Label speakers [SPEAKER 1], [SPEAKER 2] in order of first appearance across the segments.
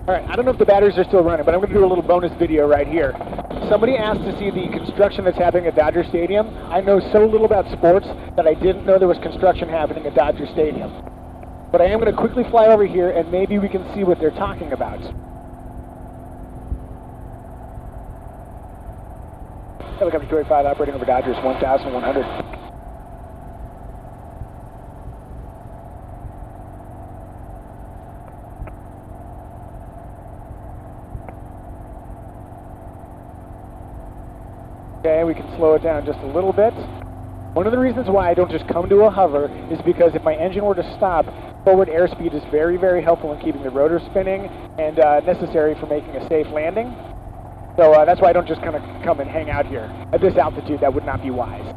[SPEAKER 1] All right, I don't know if the batteries are still running, but I'm going to do a little bonus video right here. Somebody asked to see the construction that's happening at Dodger Stadium. I know so little about sports that I didn't know there was construction happening at Dodger Stadium. But I am going to quickly fly over here, and maybe we can see what they're talking about. Helicopter 285 operating over Dodgers 1,100. Okay, we can slow it down just a little bit. One of the reasons why I don't just come to a hover is because if my engine were to stop, forward airspeed is very, very helpful in keeping the rotor spinning and necessary for making a safe landing. So that's why I don't just kind of come and hang out here. At this altitude, that would not be wise.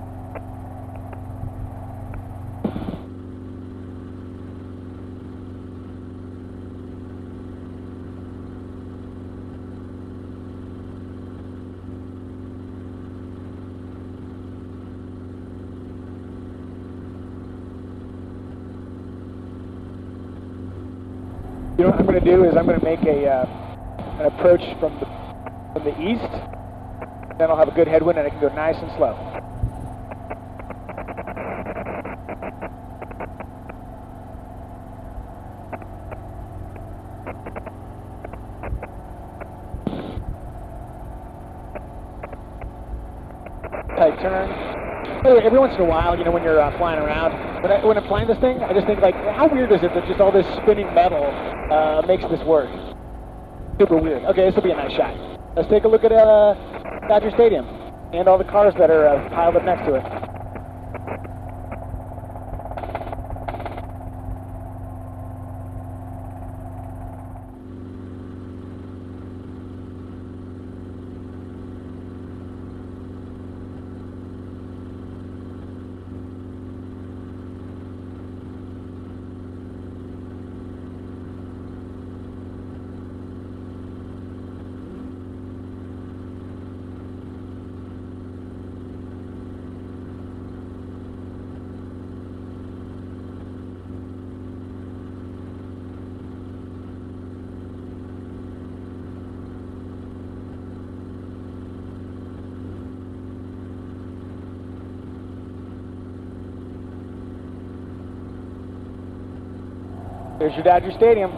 [SPEAKER 1] You know what I'm going to do is I'm going to make an approach from the east. Then I'll have a good headwind and I can go nice and slow. Tight turn. By the way, every once in a while, you know, when you're flying around, when I'm flying this thing, I just think, like, how weird is it that just all this spinning metal makes this work? Super weird. Okay, this will be a nice shot. Let's take a look at Dodger Stadium and all the cars that are piled up next to it. There's your Dodger Stadium.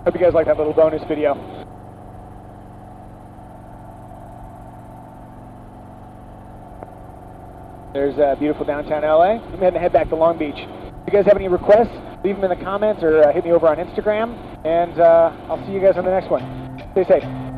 [SPEAKER 1] Hope you guys like that little bonus video. There's beautiful downtown LA. I'm going to head back to Long Beach. If you guys have any requests, leave them in the comments or hit me over on Instagram. And I'll see you guys on the next one. Stay safe.